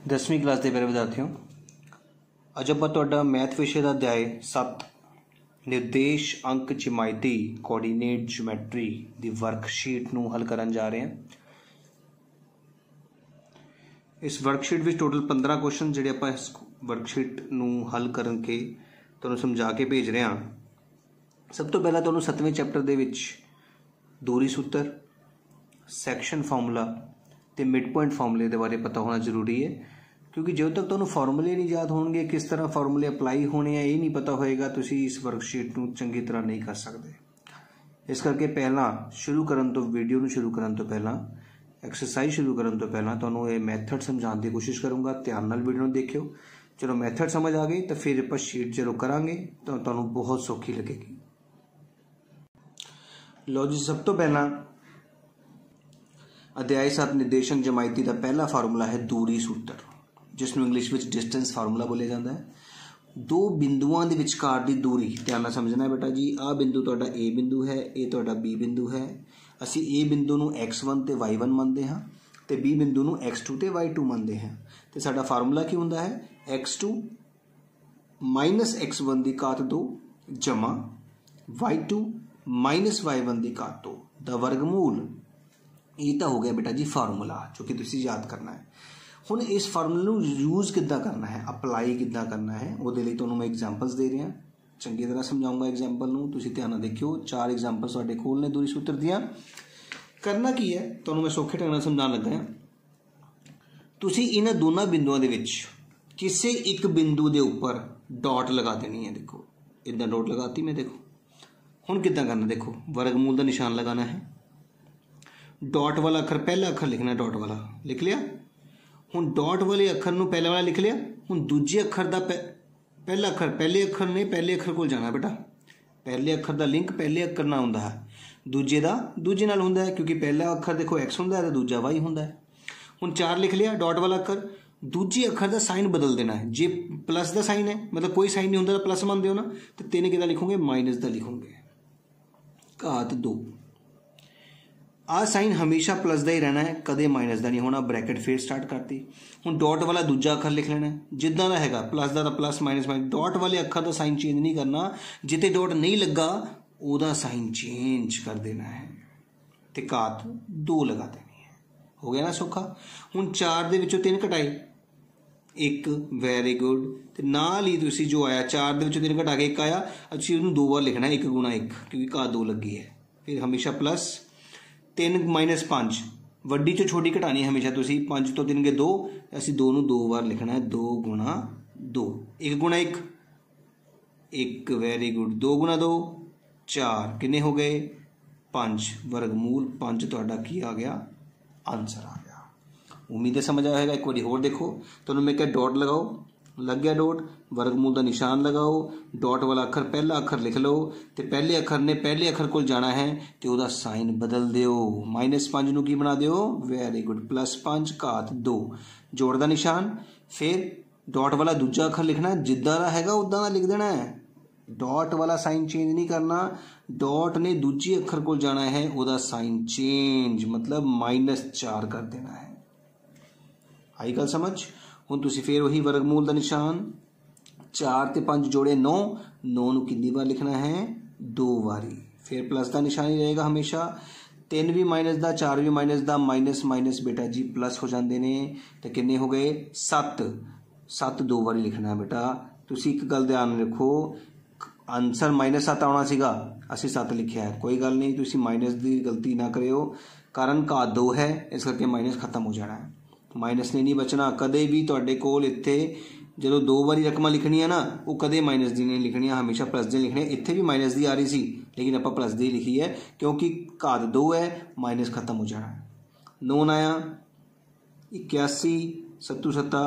10वीं क्लास के प्यारे विद्यार्थियों, अज आप तुहाडा मैथ विषय का अध्याय 7 निर्देश अंक जमायती कोऑर्डिनेट ज्योमैट्री की वर्कशीट नूं हल करन जा रहे हैं। इस वर्कशीट में टोटल 15 क्वेश्चन जिहड़े आपां इस वर्कशीट नूं हल करके तुहानूं समझा के भेज रहे हैं। सब तो पहला तुहानूं 7वें चैप्टर दे विच दूरी सूत्र, सैक्शन फार्मूला ते मिड पॉइंट फार्मूले के बारे पता होना जरूरी है, क्योंकि जो तक तुहानूं फार्मूले नहीं याद होणगे, किस तरह फार्मूले अप्लाई होने हैं, ये नहीं पता होएगा, तुसीं इस वर्कशीट नूं चंगी तरह नहीं कर सकते। इस करके पहला शुरू करन तो वीडियो नूं शुरू करन तो पहला एक्सरसाइज शुरू करन तो पहला तुहानूं ये मैथड समझाने की कोशिश करूँगा। ध्यान नाल वीडियो नूं देखियो। चलो मैथड समझ आ गई तो फिर आपां शीट जो करांगे तो तुहानूं बहुत सौखी लगेगी। लो जी, सब तो पहला अध्याय 7 निर्देशांक जमायती का पहला फार्मूला है दूरी सूत्र, जिसनों इंग्लिश में डिस्टेंस फार्मूला बोलिया जाता है। दो बिंदुओं के विचकार की दूरी ध्यान नाल समझना है बेटा जी। आ बिंदु तुहाडा ए बिंदु है, ये तुहाडा बी बिंदु है। असी ए बिंदु नूं x1 ते y1 मानते हाँ, ते बी बिंदु नूं x2 ते y2 मानते हैं। तो साडा फार्मूला की हुंदा है x2 माइनस x1 की घात 2 जमा y2 माइनस y1 की घात 2 दा वर्गमूल। ये तो हो गया बेटा जी फार्मूला, जो कि तुसीं याद करना है। हुण इस फार्मूले यूज़ किद्दां करना है, अप्लाई किद्दां करना है, उहदे लई तुहानूं मैं एग्जाम्पल्स दे रहा, चंगी तरह समझाऊंगा एग्जाम्पल नूं। तुसीं ध्यान नाल देखियो, 4 एग्जाम्पल तुहाडे कोल ने दूरी सूत्र दियां। करना की है तुहानूं मैं सौखे ढंग नाल समझाउण लगा हां। तुसीं इन्हां दोनों बिंदुओं दे विच किसी एक बिंदु के उपर डॉट लगा देनी है। देखो इदां डॉट लगाती मैं। देखो हुण किद्दां करना, देखो वर्गमूल का निशान लगाना है। डॉट वाला अखर पहला अखर लिखना, डॉट वाला लिख लिया। हुण डॉट वाले अखर नूं पहले वाला लिख लिया। हुण दूजे अखर का पहला अखर पहले अखर ने पहले अखर को जाना बेटा। पहले अखर का लिंक पहले अखर नाल हुंदा है, दूजे का दूजे नाल हुंदा है, क्योंकि पहला अखर देखो एक्स हुंदा है तो दूजा वाई हुंदा है। हुण 4 लिख लिया डॉट वाला अखर। दूजे अखर का साइन बदल देना है। जे प्लस का साइन है, मतलब कोई साइन नहीं होंदा, प्लस मानते हो ना, तो 3 कितना लिखोगे, माइनस का लिखोगे, घात 2। आ साइन हमेशा प्लस का ही रहना है, कदे माइनस का नहीं होना। ब्रैकेट फिर स्टार्ट करती। हुण डॉट वाला दूजा अखर लिख लेना है, जिदा का है प्लस का प्लस, माइनस माइनस। डॉट वाले अखर का साइन चेंज नहीं करना, जिते डॉट नहीं लगा उहदा साइन चेंज कर देना है, ते घात 2 लगा देनी है। हो गया ना सौखा। हुण 4 दे विचों 3 घटाए 1, वैरी गुड। ते नाल ही तुसीं जो आया 4 दे विचों 3 घटा के 1 आया, असीं उहनूं 2 बार लिखना, 1 गुणा 1, क्योंकि घात 2 लगी है। फिर हमेशा प्लस 3 माइनस 5, वड्डी चो छोटी घटानी है हमेशा तुसीं। 5 तो 3 के 2, असीं 2 नूं 2 बार लिखना है। 2 गुणा 2, 1 गुणा 1, 1, वैरी गुड। 2 गुणा 2 4, किन्ने हो गए 5, वर्गमूल 5 तुहाडा की आ गया, आंसर आ गया। उम्मीद है समझ आएगा। एक बार होर देखो, तुहानूं मैं क्या डॉट लगाओ, लग गया डॉट, वर्गमूल का निशान लगाओ, डॉट वाला अखर पहला अखर लिख लो, तो पहले अखर ने पहले अखर को जाना है, तो वह साइन बदल दो। माइनस 5 नूं की बना दो, वैरी गुड, प्लस 5 घात 2, जोड़ का निशान। फिर डॉट वाला दूजा अखर लिखना, जिदा का है उदा का लिख देना है। डॉट वाला साइन चेंज नहीं करना, डॉट ने दूजे अखर को जाना है, वह साइन चेंज, मतलब -4 कर देना है। आई गल समझ। हुण तुसीं फिर वही वर्गमूल का निशान, 4 ते 5 जोड़े 9, 9 नूं कितनी बार लिखना है, 2 बारी। फिर प्लस का निशान ही रहेगा हमेशा। 3 भी माइनस का, 4 भी माइनस का, माइनस माइनस बेटा जी प्लस हो जाते हैं, तो कितने हो गए 7, 7 2 बारी लिखना है बेटा। तुसीं एक गल ध्यान रखो, आंसर -7 आना सीगा, असीं 7 लिखिया है, कोई गल नहीं, तुसीं माइनस की गलती ना करियो, कारण घात 2 है, इस करके माइनस खत्म हो जाना है। माइनस ने नहीं बचना कदे भी। तुहाडे कोल इत्थे जो 2 बारी रकम लिखनी है ना, वो कदे माइनस दी नहीं लिखनी, हमेशा प्लस दी लिखनी है। इत्थे भी माइनस दी आ रही सी, लेकिन आपां प्लस दी लिखी है, क्योंकि घात 2 है, माइनस खत्म हो जाना है। 9 आया 81, 7 7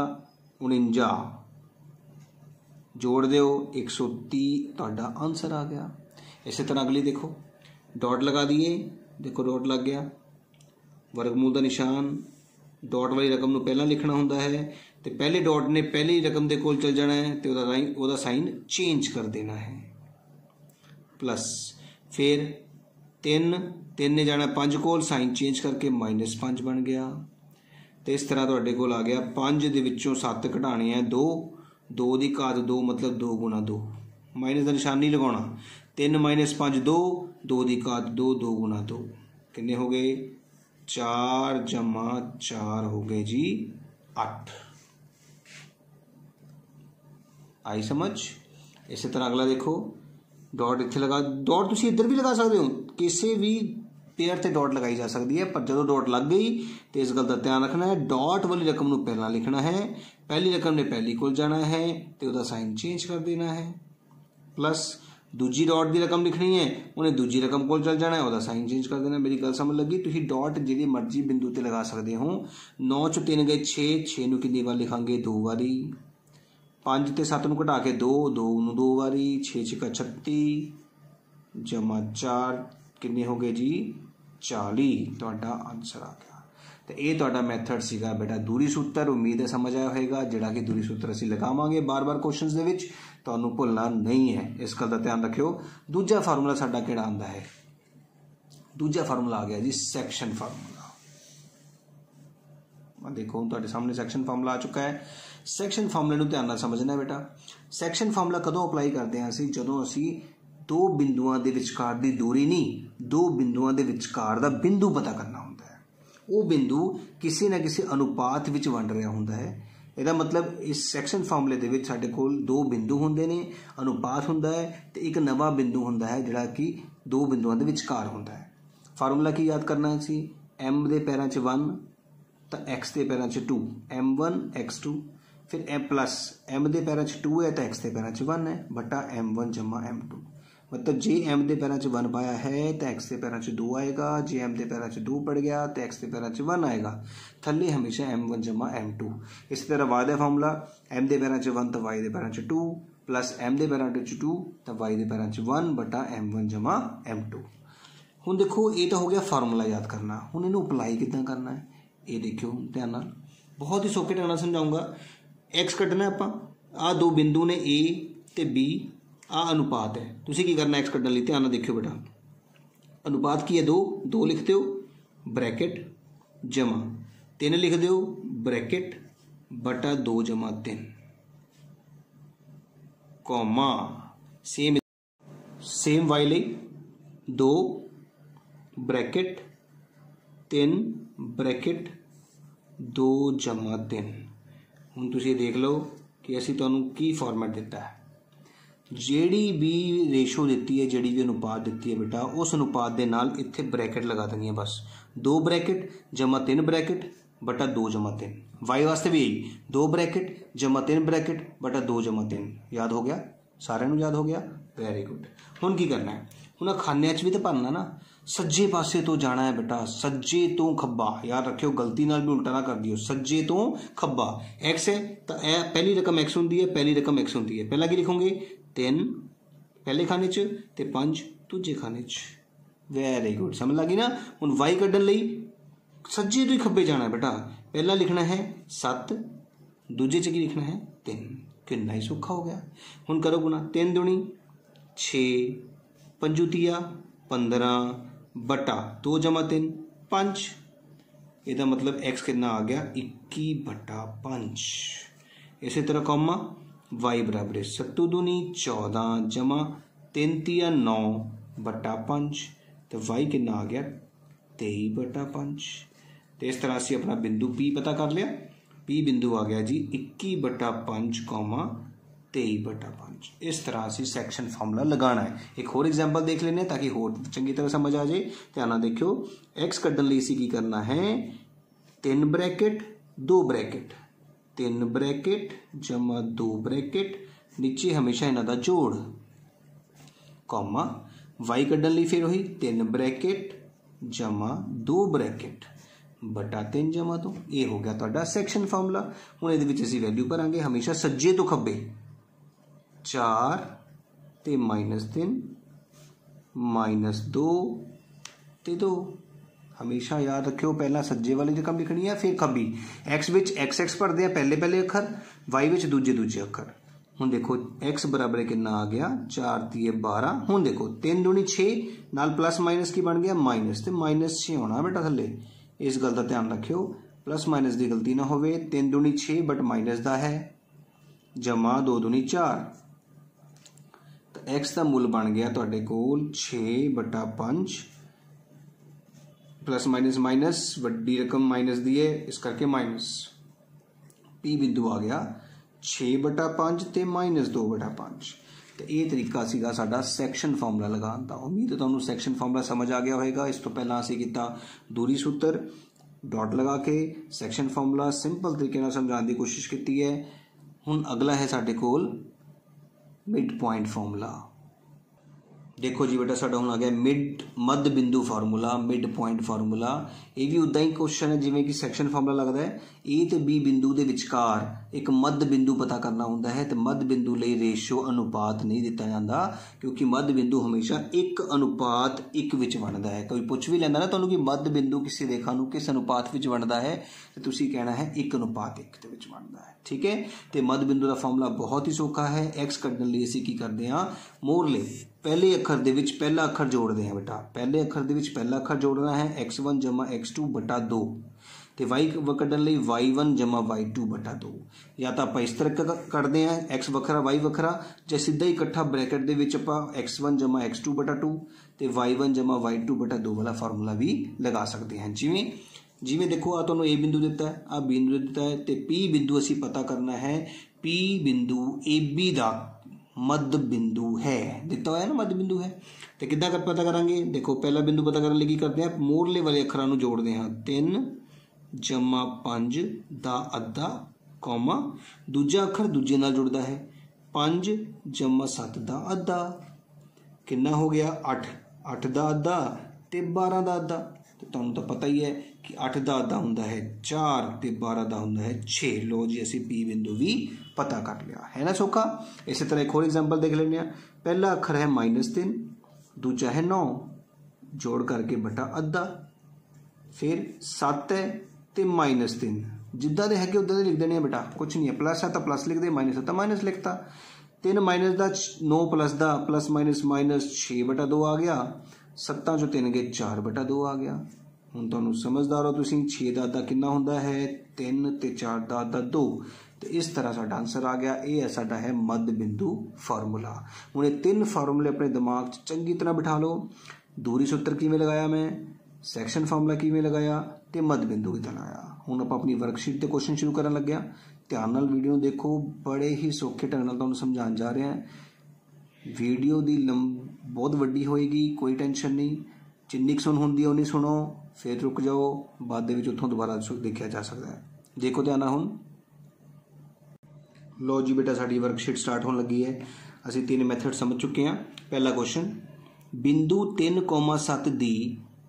49, जोड़ दो 130, तुहाडा आंसर आ गया। इसी तरह अगली देखो, डॉट लगा दिए, देखो डॉट लग गया, वर्गमूल का निशान, डॉट वाली रकम नूं पहला लिखना होंदा है, तो पहले डॉट ने पहली रकम के कोल चल जाना है, तो वह साइन चेंज कर देना है, प्लस। फिर 3 ने जाना 5 कोल, साइन चेंज करके -5 बन गया। तो इस तरह तुहाडे कोल आ गया 5 दे विचों 7 घटाने हैं 2, 2 की घात 2 मतलब 2 गुणा 2, माइनस का निशान नहीं लगाना, 3 माइनस 5 2, 2 की घात 2, 2 गुणा 2 कितने हो गए 4 जमा 4 हो गए जी 8। आई समझ। इस तरह अगला देखो, डॉट इत्थे लगा, डॉट तुसीं इधर भी लगा सकते हो, किसी भी पेयर से डॉट लगाई जा सकती है, पर जो डॉट लग गई तो इस गल का ध्यान रखना है, डॉट वाली रकम को पहला लिखना है, पहली रकम ने पहली को जाना है तो उसका साइन चेंज कर देना है, प्लस दूजी डॉट की रकम लिखनी है उन्हें दूजी रकम को चल जाना है, उसका साइन चेंज कर देना। मेरी गल समझ लगी। तुसीं डॉट जिहड़ी मर्जी बिंदु ते लगा सकते हो। 9 चों 3 गए 6, 6 नूं कितनी बार लिखांगे 2 बारी, 5 ते 7 नूं घटा के 2, 2 नूं 2 बारी, 6 6 36 जमा 4 कितने हो गए जी 40। तुहाडा आंसर आ गया। तो ये तुहाडा मैथड सीगा बेटा दूरी सूत्र। उम्मीद है समझ आया होगा, जिहड़ा कि दूरी सूत्र असीं लगावांगे बार बार क्वेश्चनस दे विच, तुहानूं भुलना नहीं है, इस गल का ध्यान रखियो। दूजा फार्मूला साडा किहड़ा आंदा है, दूजा फार्मूला आ गया जी सैक्शन फार्मूला। देखो तुहाडे सामने सैक्शन फार्मूला आ चुका है। सैक्शन फार्मूले नूं ध्यान नाल समझना है बेटा। सैक्शन फार्मूला कदों अप्लाई करते हैं असीं, जदों असीं दो बिंदुआं दे विचकार दी दूरी नहीं, दो बिंदुआं दे विचकार दा बिंदु पता करना हुंदा है। वो बिंदु किसी ना किसी अनुपात विच वंड रहा हुंदा है। ਇਹਦਾ मतलब इस सैक्शन फार्मूले ਦੇ ਵਿੱਚ ਸਾਡੇ ਕੋਲ दो बिंदु ਹੁੰਦੇ ਨੇ, अनुपात ਹੁੰਦਾ है ਤੇ ਇੱਕ ਨਵਾਂ ਬਿੰਦੂ ਹੁੰਦਾ ਹੈ ਜਿਹੜਾ ਕਿ ਦੋ ਬਿੰਦੂਆਂ ਦੇ ਵਿਚਕਾਰ ਹੁੰਦਾ ਹੈ। ਫਾਰਮੂਲਾ ਕੀ ਯਾਦ ਕਰਨਾ ਸੀ, m ਦੇ ਪੈਰਾਂ 'ਚ 1 ਤਾਂ x ਦੇ ਪੈਰਾਂ 'ਚ 2, m1 x2, फिर m प्लस m ਦੇ ਪੈਰਾਂ 'ਚ 2 है तो x ਦੇ ਪੈਰਾਂ 'ਚ 1 है बटा m1 जमा m2। मतलब जे m ਦੇ ਪੈਰਾਂ 'ਚ 1 पाया है तो x ਦੇ ਪੈਰਾਂ 'ਚ 2 आएगा, जे m ਦੇ ਪੈਰਾਂ 'ਚ 2 पड़ गया तो x ਦੇ ਪੈਰਾਂ 'ਚ 1 आएगा। थले हमेशा m1 जमा m2। इस तरह y का फार्मूला m ਦੇ ਪੈਰਾਂ 'ਚ 1 तो y ਦੇ ਪੈਰਾਂ 'ਚ 2 प्लस m ਦੇ ਪੈਰਾਂ 'ਚ 2 तो y ਦੇ ਪੈਰਾਂ 'ਚ 1 बटा m1 जमा m2। हुण देखो ये तो हो गया फार्मूला याद करना। हुण इहनूं अप्लाई किदां करना है ये देखियो ध्यान नाल, बहुत ही सौखे ढंग नाल समझाऊंगा। x कड्ढना आपां, आ दो बिंदु ने a ते b, आ अनुपात है। तुसीं की करना x कड्ढण लई ध्यान नाल देखियो बेटा। अनुपात की है 2, 2 लिख दो ब्रैकेट जमा 3 लिख दो ब्रैकेट बटा 2 जमा 3 कॉमा सेम y लई 2 ब्रैकेट 3 ब्रैकेट 2 जमा 3। हुण तुसीं देख लो कि असीं तुहानूं की फॉर्मेट दिता है। ਜਿਹੜੀ भी रेशो दी है, ਜਿਹੜੀ भी अनुपात दी है बेटा, उस अनुपात के नाल इत्थे ब्रैकेट लगा देनी है बस। 2 ब्रैकेट जमा 3 ब्रैकेट बटा 2 जमा 3। वाई वास्ते भी यही 2 ब्रैकेट जमा 3 ब्रैकेट बटा 2 जमा 3। याद हो गया सारिਆਂ ਨੂੰ, याद हो गया, वेरी गुड। हुण की करना है, हुण खाने भी तो भरना ना, सज्जे पासे तो जाना है बेटा, सज्जे तो खब्बा। याद रखियो गलती नाल भी उल्टा ना कर दियो, सज्जे तो खब्बा। एक्स है तो पहली रकम एक्स होंगी है, पहली रकम एक्स होंगी है। पहला की लिखोगे 3 पहले खाने च ते 5 दूजे खाने च। वेरी गुड, समझ लगी ना। हुण वाई कड्ढण लई सज्जे तो ही खब्बे जाना है बेटा। पहला लिखना है 7, दूजे च की लिखना है 3। कितना ही सौखा हो गया। हुण करो गुणा, 3 दूनी 6, 5 तिया 15 बटा 2 जमा 3 5। इसका मतलब x कितना आ गया 21 बटा 5। इसी तरह कॉमा y बराबर है 7 दूनी 14 जमा 3 तिया 9 बटा 5। तो y कितना आ गया 23 बटा 5। तो इस तरह से अपना बिंदु P पता कर लिया। P बिंदु आ गया जी 21 बटा 5 कॉमा 23 बटा 5। इस तरह से सैक्शन फार्मूला लगाना है। एक होर एग्जाम्पल देख लेने ताकि होर चंगी तरह समझ आ जाए। ध्यान देखियो, एक्स कड्ढण लई इसी की करना है 3 ब्रैकेट 2 ब्रैकेट, 3 ब्रैकेट जमा 2 ब्रैकेट, नीचे हमेशा इन्हां दा जोड़ कॉमा वाई कड्ढण लई फिर वही 3 ब्रैकेट जमा 2 ब्रैकेट बटा 3 जमा 2। ये हो गया तुहाडा सैक्शन फार्मूला। हुण इहदे विच असीं वैल्यू भरांगे हमेशा सज्जे तो खब्बे 4 ते -3 -2 ते 2। हमेशा याद रखियो पहला सज्जे वाली रकम लिखनी है फिर खब्बी। एक्स विच एक्स एक्स भरते हैं पहले पहले अखर, वाई विच दूजे दूजे अखर। हुण देखो एक्स बराबर कितना आ गया 4 तिये 12। हुण देखो 3 दूनी 6 नाल प्लस माइनस की बन गया माइनस, तो -6 होना बेटा थले। इस गल का ध्यान रखियो प्लस माइनस की गलती ना होवे 3 दूनी 6 बट माइनस का है जमा 2 दूनी 4 तो एक्स का मुल बन गया तुहाडे कोल 6/5 प्लस माइनस माइनस वड्डी रकम माइनस दी है इस करके माइनस पी बिंदु आ गया 6/5 ते माइनस 2/5 तो ये तरीका सीगा साडा सैक्शन फॉर्मूला लगाने का। उम्मीद है तुहानूं सैक्शन फॉर्मूला समझ आ गया होगा। इस तो पहला असीं कीता दूरी सूत्र डॉट लगा के सैक्शन फॉर्मूला सिंपल तरीके नाल समझाने की कोशिश की है। हुण अगला है साडे कोल मिड पॉइंट फॉर्मूला। देखो जी बेटा साडा हुण आ गया मध्य बिंदु फार्मूला मिड पॉइंट फार्मूला। ये भी उदा ही क्वेश्चन है जिवें कि सैक्शन फार्मूला लगता है। ए ते बी बिंदु के विचकार एक मध्य बिंदु पता करना होंदा है तो मध्य बिंदु लई रेशो अनुपात नहीं दिता जाता क्योंकि मध्य बिंदु हमेशा 1:1 विच बनता है। कोई पुछ भी लैंदा ना तुहानूं कि मध्य बिंदु किसी रेखा नूं किस अनुपात विच बनता है तो तुसीं कहना है 1:1 दे विच बनता है। ठीक है तो मध्य बिंदु का फार्मूला बहुत ही सौखा है। एक्स कढण लई असीं की करदे हां मोरले पहले अखर दे विच पहला अखर जोड़ते हैं बेटा। पहले अखर दे विच पहला अखर जोड़ना है x1 जमा x2/2 तो y कढण लई y1 जमा y2/2 या तो आपां इस तरह कढदे हैं x वखरा y वखरा जां सीधा ही इकट्ठा ब्रैकेट दे विच आपां x1 जमा x2/2 ते y1 जमा y2/2 वाला फार्मूला भी लगा सकते हैं। जिवें देखो आ तुहानूं ए बिंदु दिता है आ बिंदु दिता है तो पी बिंदु असीं पता करना है। पी बिंदु ए बी दा मध्य बिंदु है दिता हुआ है ना मध्य बिंदु है तो किद्दां कर पता करांगे। देखो पहला बिंदु पता करने लगी करते हैं मोरले वाले अखरां नूं जोड़ते हैं 3 जमा 5 दा अद्धा कौमा दूजा अखर दूजे नाल जुड़ता है 5 जमा 7 दा अद्धा कितना हो गया 8 दा अद्धा ते 12 दा अद्धा। तो तुहानूं तो पता ही है कि 8 दा अद्धा हुंदा है 4 ते 12 दा हुंदा है 6। लो जी असीं पी बिंदु भी पता कर लिया है ना सौखा। इसी तरह एक और एग्जाम्पल देख लेंगे। पहला अखर है -3 दूजा है 9 जोड़ करके बटा अद्धा फिर 7 है तो -3 जिदा दे है उदा दे लिख देने बेटा कुछ नहीं है। प्लस है तो प्लस लिख दे माइनस है तो माइनस लिखता 3 माइनस का 9 प्लस का प्लस माइनस माइनस 6/2 आ गया 7 चो 3 गए 4/2 आ गया। हुण तुहानूं समझदार हो तुसीं 6 का अद्धा कितना हुंदा है 3 ते 4 का अद्धा 2 तो इस तरह साडा आंसर आ गया। ये है साडा है मध्य बिंदु फार्मूला। हुण ये 3 फार्मूले अपने दिमाग चंगी तरह बिठा लो। दूरी सूत्र किवें लगाया मैं सैक्शन फार्मूला किवें लगाया तो मध्य बिंदु किवें लगाया। हुण आपां अपनी वर्कशीट ते क्वेश्चन शुरू करन लगे हां। ध्यान नाल वीडियो देखो बड़े ही सौखे ढंग नाल तुहानूं समझाउण जा रहे हैं। वीडियो दी बहुत वड्डी होएगी कोई टेंशन नहीं जिन्नी सुन हुंदी उन्नी सुनो फिर रुक जाओ बाद दे विच उत्थों दोबारा देखा जा सकता है। देखो ध्यान नाल हुण लो जी बेटा साडी वर्कशीट स्टार्ट होने लगी है। असीं 3 मैथड समझ चुके हैं। पहला क्वेश्चन बिंदु 3,7 दी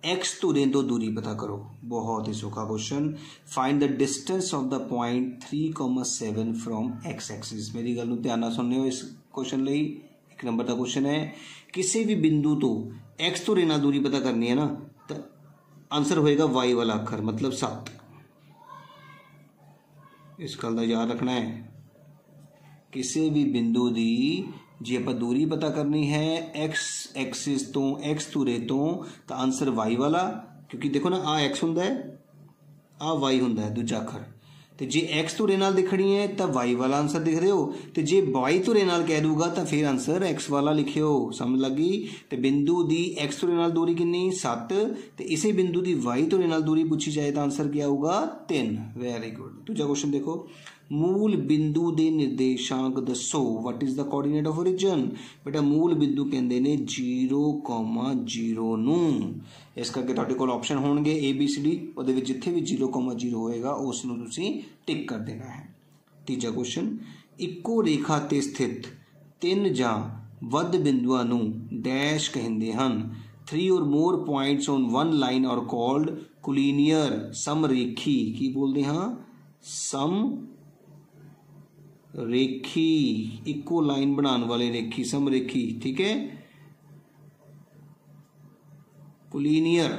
एक्स धुरें तो दूरी पता करो। बहुत ही सौखा question. Find the distance of the point 3,7 from x axis. मेरी गल ध्यान नाल सुनने हो इस क्वेश्चन लई 1 नंबर का क्वेश्चन है। किसी भी बिंदु तो एक्स धुरे नाल दूरी पता करनी है ना तो आंसर होएगा वाई वाला अखर मतलब 7। इस गल का याद रखना है। किसी भी बिंदु की जे आप दूरी पता करनी है एक्स एक्सिस तो एक्स धुरे तो आंसर वाई वाला क्योंकि देखो ना आ एक्स हुंदा है आ वाई हुंदा है दूजा अखर तो जे एक्स धुरे नाल दिखनी है तो वाई वाला आंसर दिख रहे हो तो जे वाई धुरे नाल कह दूगा तो फिर आंसर एक्स वाला लिखियो। समझ लगी। तो बिंदु की एक्स धुरे नाल दूरी कितनी 7 तो इसी बिंदु की वाई धुरे नाल दूरी पूछी जाए तो आंसर क्या होगा 3। Very good. दूजा क्वेश्चन देखो मूल बिंदु के निर्देशांक दसो। What is the coordinate of origin. बेटा मूल बिंदु कहते हैं 0,0 नूं। इस करके तुहाडे कोल ऑप्शन होणगे ABCD उहदे विच जिथे भी 0,0 होएगा उस नूं तुसीं टिक कर देना है। तीजा क्वेश्चन इक्को रेखा ते स्थित 3 जां वध बिंदुआं नूं डैश कहिंदे हन। 3 or more points on one line are called collinear समरेखी। की बोलते हाँ सम रेखी इको लाइन बनाने वाले रेखी समरेखी। ठीक है कोलिनियर।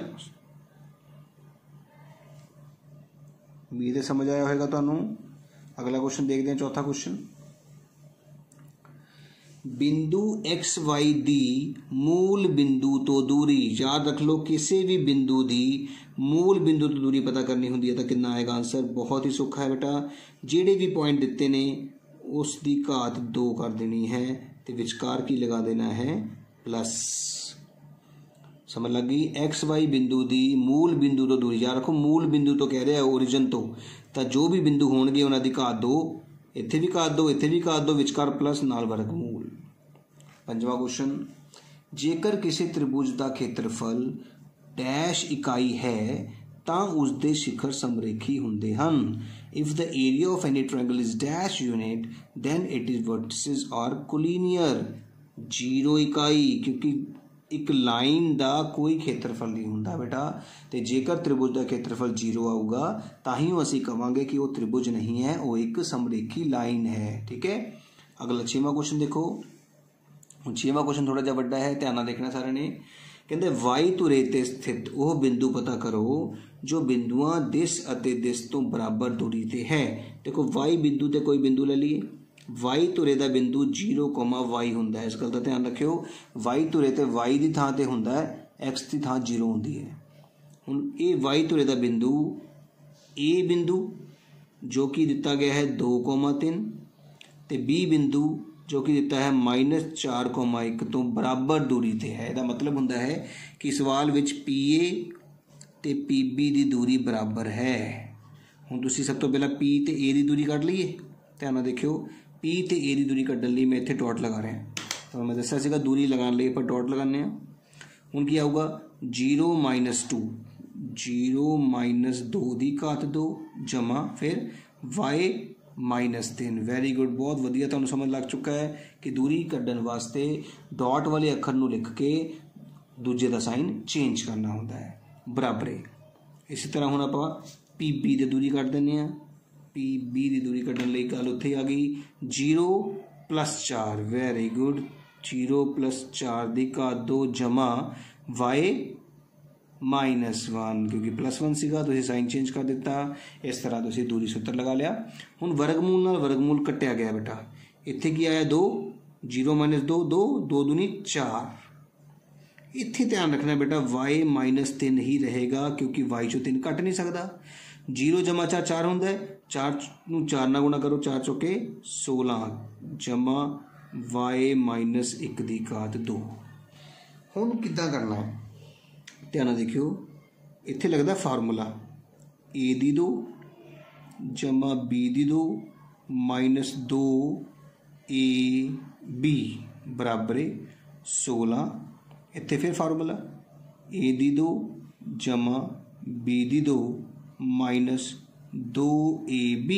उम्मीद है समझ आया होगा तुहानूं। अगला क्वेश्चन देखते हैं चौथा क्वेश्चन। बिंदु एक्स वाई दी मूल बिंदु तो दूरी, याद रख लो किसी भी बिंदु दी मूल बिंदु तो दूरी पता करनी होंगी है तो कितना आएगा आंसर, बहुत ही सौखा है बेटा। ਜਿਹੜੇ भी पॉइंट दिते ने उसकी घात 2 कर देनी है तो विचकार की लगा देना है प्लस। समझ लगी? एक्स वाई बिंदु की मूल बिंदु तो दूरी, याद रखो मूल बिंदु तो कह रहा है ओरिजिन तो जो भी बिंदु होणगे उन्हां दी घात 2, इत्थे भी घात 2 इत्थे भी घात 2 विचकार प्लस नाल वर्गमूल। पंजवां क्वेश्चन, जेकर किसी त्रिभुज का खेत्रफल डैश इकाई है तो उसके शिखर समरेखी होंदे हन। If the area of any triangle is dash unit then it is vertices are collinear. 0 इकाई, क्योंकि एक लाइन का कोई खेत्रफल नहीं होंदा बेटा, तो जेकर त्रिभुज का खेत्रफल 0 आऊगा तो ही असीं कहांगे कि वह त्रिभुज नहीं है, वो एक समरेखी लाइन है। ठीक है, अगला 6वां क्वेश्चन देखो। 6वां क्वेश्चन थोड़ा जिहा वड्डा है, ध्यान नाल देखना सारे ने। कहते वाई धुरे ते स्थित वह बिंदु पता करो जो बिंदुआं दिस अते दिस तो बराबर दूरी ते है। देखो वाई बिंदु ते कोई बिंदु ले लीए, वाई धुरे का बिंदु 0, वाई होंदा है, इस गल का ध्यान रखियो। वाई धुरे ते वाई की थां ते होंदा है, एक्स की थां 0 होंदी है। हुण ये वाई धुरे का बिंदु ए बिंदु जो कि दिता गया है 2,3 ते बी बिंदु जो कि दिता है -4,1 तो बराबर दूरी ते है। इसका मतलब होंदा है कि सवाल विच पी ए ते पी बी की दूरी बराबर है। हुण तुसीं सब तो पहला पी ते ए की दूरी कढ लईए, ध्यान नाल देखियो। पी ते ए की दूरी कढण लई मैं इत्थे डॉट लगा रहा, तो मैं दस्सिया सीगा दूरी लगाने लई आपां डॉट लगाने आ। हुण की आऊगा 0 - 2, 0 - 2 की घात 2 जमा फिर y -3। वैरी गुड, बहुत वधिया, तुहानूं समझ लग चुका है कि दूरी कढण वास्ते डॉट वाले अखर नूं लिख के दूजे का साइन चेंज करना होंदा है, बराबरे। इसी तरह हुण आपां पी बी की दूरी कढ दिंदे आ। पी बी की दूरी कढण लई गल उत्थे आ गई 0 + 4। वैरी गुड, 0 + 4 की घात 2 जमा y -1, क्योंकि +1 सीगा तुसीं साइन चेंज कर दिता। इस तरह तुसीं दूरी सूत्र लगा लिया। हुण वर्गमूल नाल वर्गमूल कट्टिया गया बेटा, इत्थे की आया 2, 0 - 2 2, 2 दूनी 4। इत्थे ध्यान रखना बेटा y -3 ही रहेगा क्योंकि y चो 3 कट नहीं सकता। 0 जमा 4 4 होंदा है, 4 नूं 4 नाल गुणा करो, 4 चौके 16 जमा y -1 की घात 2। हुण किद्दां करना है, ध्यान देखियो। इत्थे लगदा फार्मूला a दी 2 जमा b दी 2 -2 ab बराबर 16। इत्थे फिर फार्मूला a दी 2 जमा b दी 2 -2 ab।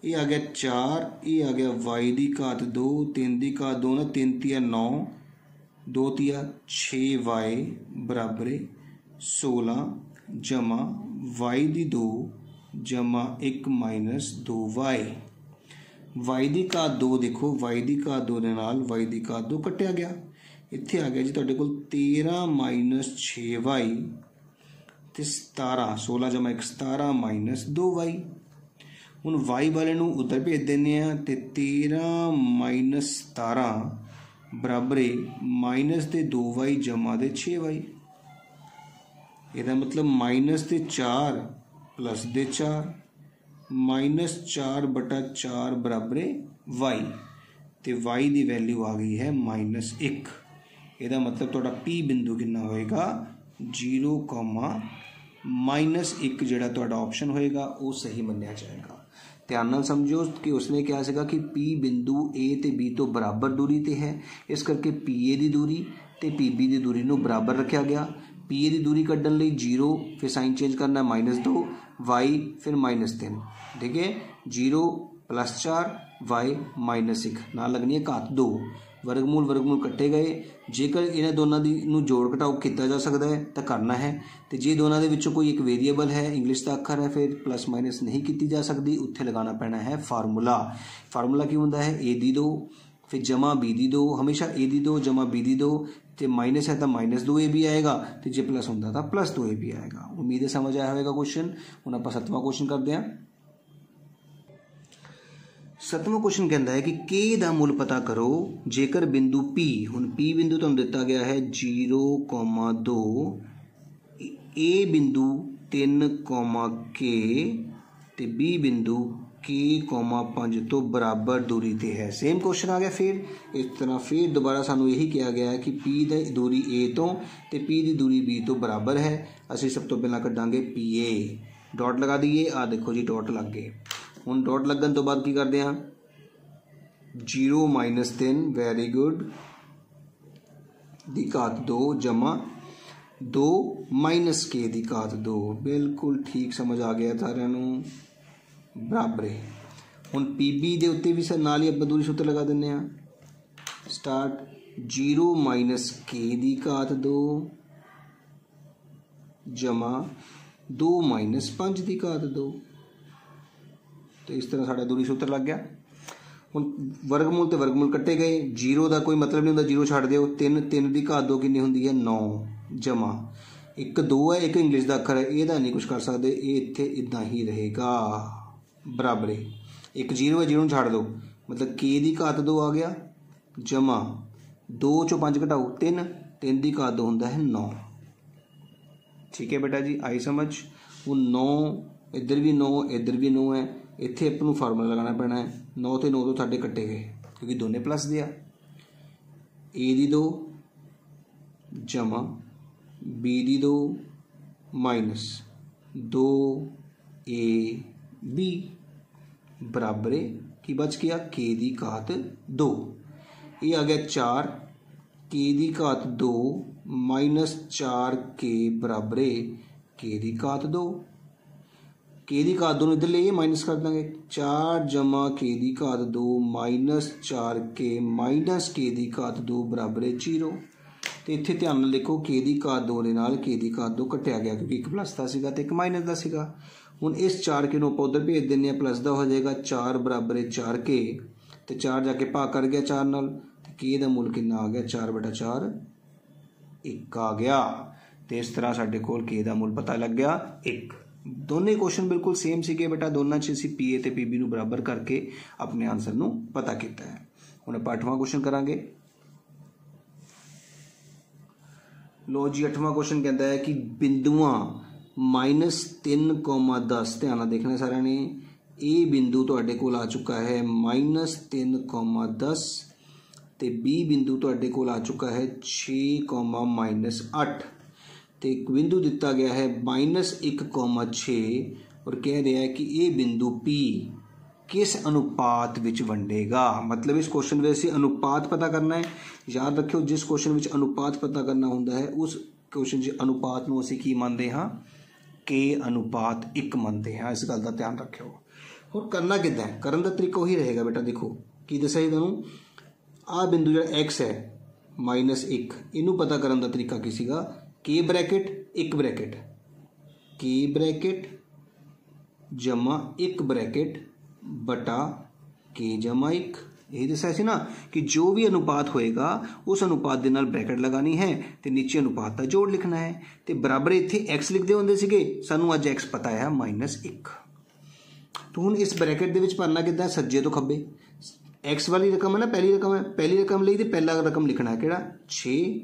ये आ गया 4, ये आ गया y की घात 2, 3 की घात 2 ना 3 × 9, 2 × 6y बराबर 16 जमा y की 2 जमा 1 - 2y। y की घात 2 देखो, y की घात 2 दे नाल y की घात 2 कट्टिया गया। इत्थे आ गया जी तुहाडे कोल 13 - 6y ते 17, 16 जमा 1 17 - 2y। हुण y वाले नूं उधर भेज दिंदे आ ते 13 - 17 बराबर -2y जमा 6y। ਇਹਦਾ मतलब -4 + 4 -4/4 बराबर y तो y की वैल्यू आ गई है -1। ਇਹਦਾ मतलब ਤੁਹਾਡਾ P बिंदु कितना होएगा 0, -1 ਜਿਹੜਾ ਤੁਹਾਡਾ ऑप्शन होएगा वो सही मन्निया जाएगा। ध्यान नाल समझो कि उसने क्या सीगा कि P बिंदु A ते B तो बराबर दूरी ते है, इस करके PA की दूरी ते PB की दूरी नूं बराबर रखा गया। PA की दूरी कड्ढण लई 0 फिर साइन चेंज करना -2 y फिर -3। ठीक है, 0 + 4 y -1 नाल लगनी है घात 2। वर्गमूल वर्गमूल कट्टे गए। जेकर इन्हां दोनों की नूं जोड़ घटाओ किया जा सकता है तो करना है, तो जे दोनों के विचों कोई एक वेरीएबल है इंग्लिश का अखर है फिर प्लस माइनस नहीं की जा सकती, उत्थे लगाना पैना है फार्मूला। फार्मूला की होंदा है a दी 2 फिर जमा b दी 2, हमेशा a दी 2 जमा b दी 2, तो माइनस है तो -2ab आएगा, तो जे प्लस होंदा तो +2ab आएगा। उम्मीद है समझ आया होगा क्वेश्चन। हुण आपां 7वां क्वेश्चन करते हैं। 7वां क्वेश्चन कहता है कि के का मुल पता करो जेकर बिंदु P, हुण P बिंदु तुहानूं दिता गया है 0,2, A बिंदु 3, K ते B बिंदु K, 5 तो बराबर दूरी ते है। सेम क्वेश्चन आ गया फिर इस तरह, फिर दोबारा सानू यही कहा गया है कि P दी दूरी A तो ते P की दूरी B तो बराबर है। असीं सब तो पहला कड्डांगे PA, डॉट लगा दीए, आ देखो जी डॉट लग गए। हुण डॉट लगन तो बाद की करते हैं 0 - 3, वेरी गुड, दी घात 2 जमा 2 माइनस K दी घात 2, बिल्कुल ठीक समझ आ गया सारिਆਂ ਨੂੰ, बराबर है। हुण PB दे उत्ते भी सर नाल ही आपां दूरी सूत्र लगा दिंदे आ, स्टार्ट 0 - K दी घात 2 जमा 2 - 5 दी घात 2, तो इस तरह साडा दूरी सूत्र लग गया। हुण वर्गमूल ते वर्गमूल कट्टे गए, 0 का कोई मतलब नहीं होंदा, 0 छड्ड दिओ, 3 दी घात 2 कितनी होंदी है 9 जमा 1 2 है, एक इंग्लिश का अखर है, ਇਹਦਾ नहीं कुछ कर सकते, ये इत्थे इदां ही रहेगा, बराबर है। एक 0 है, 0 नूं छड्ड दो, मतलब K दी घात 2 आ गया जमा 2 चों 5 घटाओ 3, 3 दी घात 2 होंदा है 9। ठीक है बेटा जी, आई समझ। हुण 9 इधर भी 9 इधर भी 9 है, इत्थे आपां नूं फार्मूला लगाना पैना है, 9 ते 9 तो साडे कट्टे गए क्योंकि दोने प्लस दे आ, A दी 2 जमा B दी 2 माइनस 2 AB बराबर है कि बच गया K दी घात 2, ये आ गया 4 K दी घात 2 माइनस 4K बराबर है K दी घात 2, K दी घात 2 इधर ले माइनस कर देंगे, 4 जमा K दी घात 2 माइनस 4K माइनस K दी घात 2 बराबर है 0। तो इत्थे ध्यान नाल देखो K दी घात 2 दे नाल K दी घात 2 कट्टिया गया क्योंकि एक प्लस का सीगा ते एक माइनस का सीगा। हुण इस 4K नूं आपां उधर भेज दिंदे आ, प्लस का हो जाएगा 4 बराबर है 4K, तो 4 जाके भाग कर गया 4 नाल, तो K दा मुल कितना आ गया 4/4 1 आ गया। तो इस तरह साडे कोल K दा मुल पता लग गया 1। दोनों क्वेश्चन बिल्कुल सेम सीगे बेटा, दोनों च असीं PA ते PB नूं बराबर करके अपने आंसर नूं पता किया है। हुण आपां 8वां क्वेश्चन करांगे। लो जी 8वां क्वेश्चन कहता है कि बिंदुआं -3,10, ध्यान नाल देखना सारिਆਂ ने, ए बिंदु तुहाडे कोल आ चुका है -3,10 ते B बिंदु तुहाडे कोल आ चुका है 6,-8, तो एक बिंदु दिता गया है -1,6 और कह रहा है कि ये बिंदु P किस अनुपात विच वंडेगा। मतलब इस क्वेश्चन में असीं अनुपात पता करना है। याद रखियो, जिस क्वेश्चन में अनुपात पता करना होंदा है उस क्वेश्चन च अनुपात नूं असीं की मानते हाँ, K अनुपात 1 मानते हैं। इस गल का ध्यान रखियो। और करना किद्दां है, करन दा तरीका वही रहेगा बेटा। देखो की दस्सिया जी तुहानूं, आ बिंदु जिहड़ा X है -1, इनू पता करन दा तरीका की सीगा, K bracket 1 bracket, K bracket जमा 1 ब्रैकेट बटा K जमा 1। यही दस्सिया सी ना कि जो भी अनुपात होएगा उस अनुपात के नाल ब्रैकेट लगानी है तो नीचे अनुपात का जोड़ लिखना है। तो बराबर इत्थे X लिखते होंदे सीगे, सानू अज X पता है -1। तो हुण इस ब्रैकेट दे विच भरना किद्दां, सज्जे तो खब्बे। X वाली रकम है ना, पहली रकम है, पहली रकम लई ते पहला रकम लिखना है किहड़ा 6,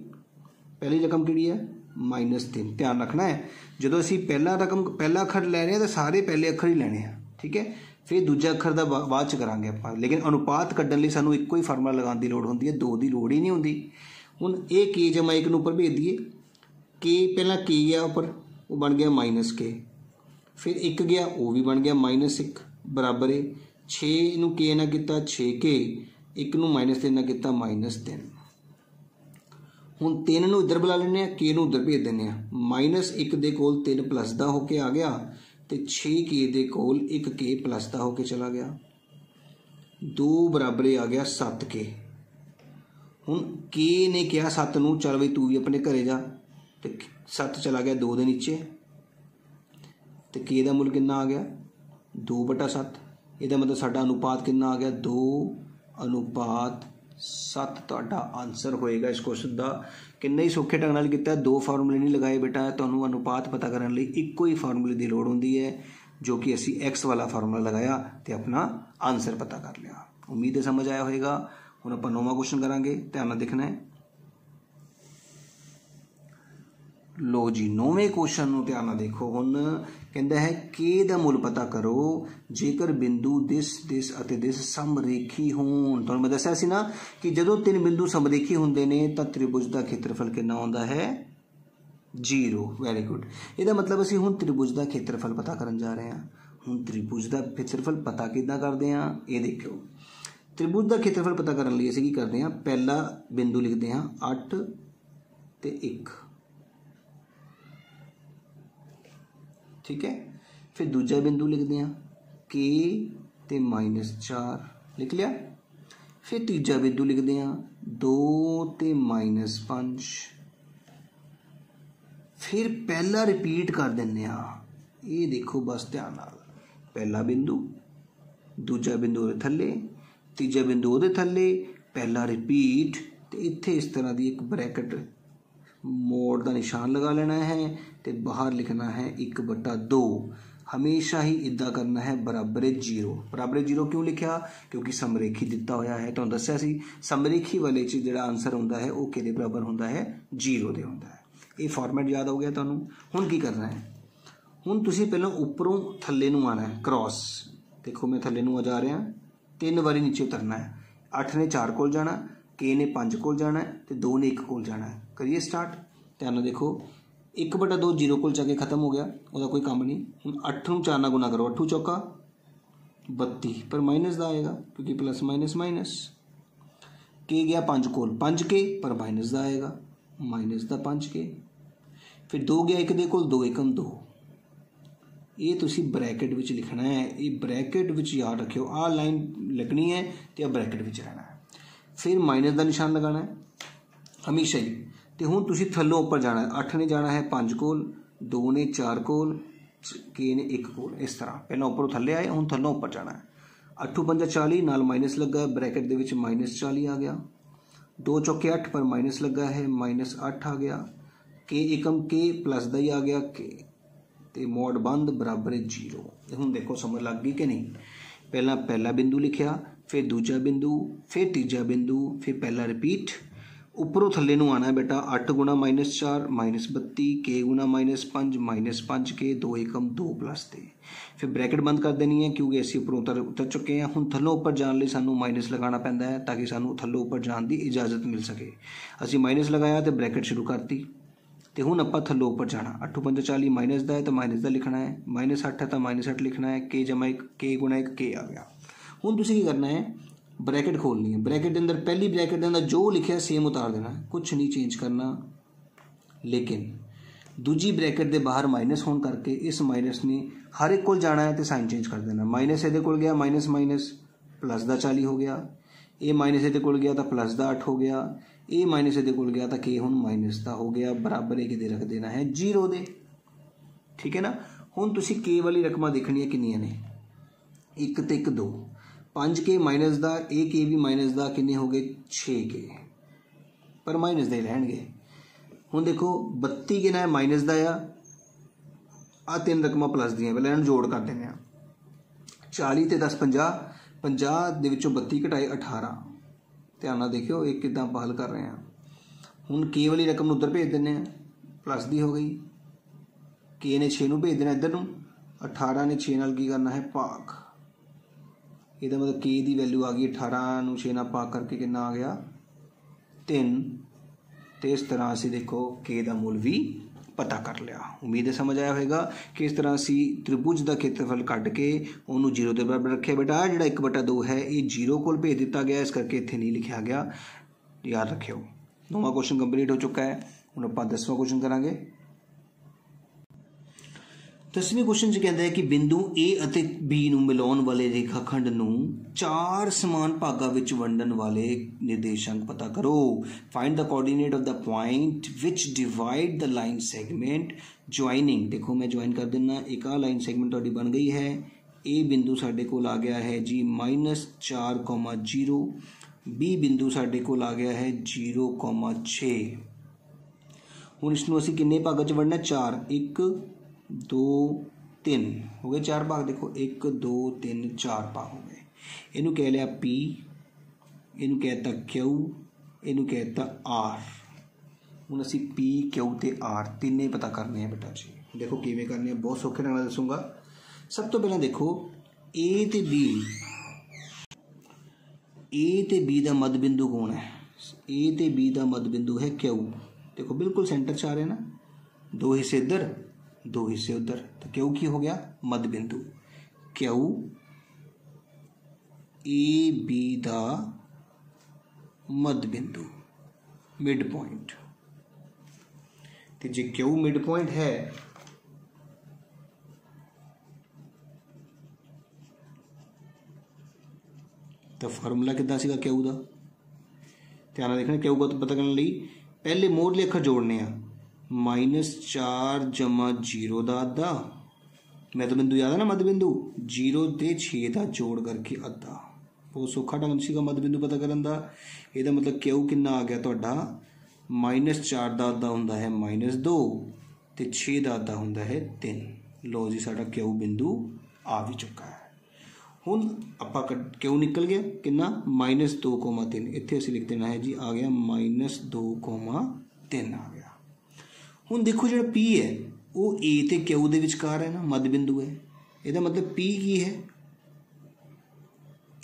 पहली रकम किहड़ी है -3। ध्यान रखना है, जो असी पहला रकम पहला अखर लै रहे हैं तो सारे पहले अखर ही लैने हैं, ठीक है। फिर दूजा अखर का बाद च करांगे आपां, लेकिन अनुपात कड्ढण लई सानू इक्को ही फार्मूला लगाउण दी लोड़ हुंदी है, दो की लोड़ ही नहीं हुंदी। हुण ये K जमा 1 नूं उपर भेज दईए, K पहला K गया उपर, वो बन गया -K, फिर 1 गया वो भी बन गया -1 बराबर है 6 नूं K ना किता 6K, 1 नूं -3 ना किता -3। हुण 3 नूं इधर बुला लैने, K नूं उधर भेज देने, -1 दे कोल 3 प्लस का होके आ गया, तो 6K दे कोल 1K प्लस का होके चला गया, 2 बराबर आ गया 7K। हुण K ने कहा 7 नूं चल बई तू भी अपने घरे जा, तो 7 चला गया 2 दे नीचे, तो K का मुल कितना आ गया 2/7। इसका मतलब साडा अनुपात कितना आ गया 2:7 तुहाडा आंसर होएगा इस क्वेश्चन का। किन्ने ही सौखे ढंग नाल कीता, 2 फार्मूले नहीं लगाए बेटा, तुहानूं अनुपात पता करने लई इक्को ही फार्मूले की लोड़ हुंदी है। जो कि असी एक्स वाला फार्मूला लगाया तो अपना आंसर पता कर लिया। उम्मीद है समझ आया होगा। हुण आपां 9वां क्वेश्चन करांगे, ध्यान नाल देखना है। लो जी 9वें क्वेश्चन नूं ध्यान नाल देखो। हुण कहंदा है के दा मुल पता करो जेकर बिंदु दिस अते दिस समरेखी होण। तुहानूं मैं दस्सिया सी ना कि जदों 3 बिंदु समरेखी हुंदे ने तां त्रिभुज दा खेत्रफल कितना हुंदा है 0। Very good. इहदा मतलब असीं हुण त्रिभुज दा खेत्रफल पता करन जा रहे हैं। हुण त्रिभुज दा खेत्रफल पता किद्दां करदे हां ये देखो। त्रिभुज दा खेत्रफल पता करन लई असीं की करदे हां, पहला बिंदु लिखदे हां 8 ते 1, ठीक है। फिर दूजा बिंदु लिखते हैं के ते -4, लिख लिया। फिर तीजा बिंदु लिखते हैं 2 ते -5। फिर पहला रिपीट कर देने, ये देखो बस ध्यान नाल, पहला बिंदु, दूजा बिंदु उहदे थल्ले, तीजा बिंदु उहदे थल्ले, पहला रिपीट ते इत्थे इस तरह की एक ब्रैकेट मोड़ का निशान लगा लेना है तो बाहर लिखना है 1/2। हमेशा ही इदा करना है बराबर 0। बराबर 0 क्यों लिखा? क्योंकि समरेखी दिता होया है। तो दस्सिया सी समरेखी वाले च जिहड़ा आंसर हुंदा है वो किहदे बराबर हुंदा है 0 दे हुंदा है। ये फॉर्मेट याद हो गया तुहानूं। हुण की करना है, हुण तुसीं पहलों उपरों थल्ले नूं आना है क्रॉस। देखो मैं थल्ले नूं जा रहा, 3 बारी नीचे उतरना है। 8 ने 4 कोल जाना, के ने 5 कोल जाना है तो 2 ने 1 कोल जाना है। करिए स्टार्ट। ध्यान नाल देखो 1/2 0 कोल जाके खत्म हो गया, उसका कोई काम नहीं। हुण 8 नूं 4 नाल गुना करो, 8 चौका 32, पर माइनस का आएगा क्योंकि प्लस माइनस माइनस। के गया 5 कोल, 5 के पर माइनस का आएगा, माइनस का 5 के। फिर 2 गया 1 दे कोल, 2 एकम 2। ये तुसी ब्रैकेट विच लिखना है, ये ब्रैकेट विच याद रखियो। आ लाइन लिखनी है तो ब्रैकेट विच रहना है। फिर माइनस का निशान लगाना है हमेशा ही। तो हुण तुसी थल्लों उपर जाना है। 8 ने जाना है 5 कोल, 2 ने 4 कोल, के ने 1 कोल। इस तरह पहला उपरों थल्ले आए, हुण थल्लों उपर जाना है। 8 5 40 नाल माइनस लगा, ब्रैकेट दे विच -40 आ गया। 2 चौके 8 पर माइनस लगा है, -8 आ गया। के एकम के प्लस का ही आ गया के, तो मोड़ बंद बराबर 0। हुण देखो समझ लग गई कि नहीं? पहला बिंदु लिखिया, फिर दूजा बिंदु, फिर तीजा बिंदु, फिर पहला रिपीट। उपरों थल्ले नूं आना है बेटा। 8 गुणा -4 -32, के गुणा -5 -5 के, 2 एकम 2 प्लस 3। फिर ब्रैकेट बंद कर देनी है क्योंकि असीं उपरों उतर चुके हैं। हुण थल्लों उपर जाण लई सानूं माइनस लगाना पैंदा है ताकि सानूं थल्लों उपर जाण दी इजाजत मिल सके। असीं माइनस लगाया तो ब्रैकेट शुरू करती। तो हुण आपां थल्लों उपर जाना। 8 5 40 माइनस का है तो माइनस का लिखना है, -8 है तो -8 लिखना है। के जमा 1, के गुणा 1 के आ गया। हुण तुसीं की करना है, ब्रैकेट खोलनी है। ब्रैकेट के अंदर पहली ब्रैकेट के अंदर जो लिखा सेम उतार देना है, कुछ नहीं चेंज करना। लेकिन दूजी ब्रैकेट के बाहर माइनस होने करके इस माइनस ने हर एक को जाना है तो साइन चेंज कर देना। माइनस ये को गया माइनस माइनस प्लस का 40 हो गया। ये माइनस ये को गया तो प्लस का 8 हो गया। ये माइनस ये को गया तो के हुण माइनस का हो गया। बराबर एक दे रख देना है 0 दे, ठीक है ना। हुण तुसीं के वाली रकमां देखनियां कितनियां ने, 1 ते 1 2, 5 के माइनस का, एक के भी माइनस का, कितने हो गए 6 के, पर माइनस दे लैणगे। हुण देखो 32 कितना है माइनस का आ 3 रकमां प्लस दियां, पहले इन्हां जोड़ कर देने। 40 ते 10 50, 50 दे विचों 32 घटाए 18। ध्यान नाल देखियो एक किदां ਆਪਾਂ हल कर रहे हैं। हुण के वाली रकम उधर भेज देने, प्लस दी हो गई। के ने 6 भेज देना इधर नूं, 18 ने 6 नाल की करना है भाग। ਇਹਦਾ मतलब के की वैल्यू आ गई 18 ਨੂੰ 6 ਨਾਲ ਭਾਗ करके कितना आ गया 3। तो इस तरह असी देखो के का मुल भी पता कर लिया। उम्मीद है समझ आया होगा कि इस तरह असी त्रिभुज का खेत्रफल कढ़ के उन्होंने 0 के बराबर रखे। बेटा जो 1/2 है ये 0 को भेज दिता गया, इस करके इत्थे नहीं लिखा गया, याद रखियो। 9वां क्वेश्चन कंप्लीट हो चुका है। हुण आपां 10वां क्वेश्चन करांगे। 10वें क्वेश्चन कहता है कि बिंदु ए ਅਤੇ बी ਨੂੰ ਮਿਲਾਉਣ वाले रेखाखंड ਨੂੰ 4 समान भागों ਵਿੱਚ ਵੰਡਣ वाले निर्देशांक पता करो। Find the coordinate of the point which divide the line segment joining. देखो मैं ज्वाइन कर देना, एक आ लाइन सेगमेंट ਤੁਹਾਡੀ बन गई है। ए बिंदु साडे कोल आ गया है जी -4,0, बी बिंदु साडे कोल आ गया है 0,6। हुण इसनूं असीं किन्ने भागां 'च वंडना 4, 1 2 3 हो गए 4 भाग। देखो 1 2 3 4 भाग हो गए। इनू कह लिया P, इनू कहता Q, इनू कहता R। हुण असीं P Q ते R तीने पता करने हैं बेटा जी। देखो किवें करने हैं, बहुत सौखे ढंग नाल दसूंगा। सब तो पहला देखो A ते B का मध बिंदु कौन है? A ते B का मध बिंदु है Q। देखो बिल्कुल सेंटर च आ रहे ना, 2 हिस्से इधर 2 हिस्से उधर, तो Q की हो गया मध बिंदु। Q A B का मध बिंदु मिड पॉइंट। तो जे Q मिड पॉइंट है तो फार्मूला कितना सीगा Q का? ध्यान देखना Q का तो पता करने लई पहले मोरले अखर जोड़ने हैं। -4 जमा 0 का अद्धा, मध बिंदु याद है ना, मध बिंदु 0 ते 6 का जोड़ करके अद्धा। बहुत सौखा ढंग सीगा मध बिंदु पता करन दा। ਇਹਦਾ मतलब Q कितना आ गया ਤੁਹਾਡਾ? -4 का अद्धा हुंदा है -2 ते 6 का अद्धा हुंदा है 3। लो जी साडा Q बिंदु आ भी चुका है। हुण आपां Q निकल गया कितना? -2,3। इत्थे असीं लिख देना है जी आ गया -2,3 आ गया। हुण देखो जो P है वो A ते Q दे विचकार है ना, मध बिंदु है। ਇਹਦਾ मतलब P की है?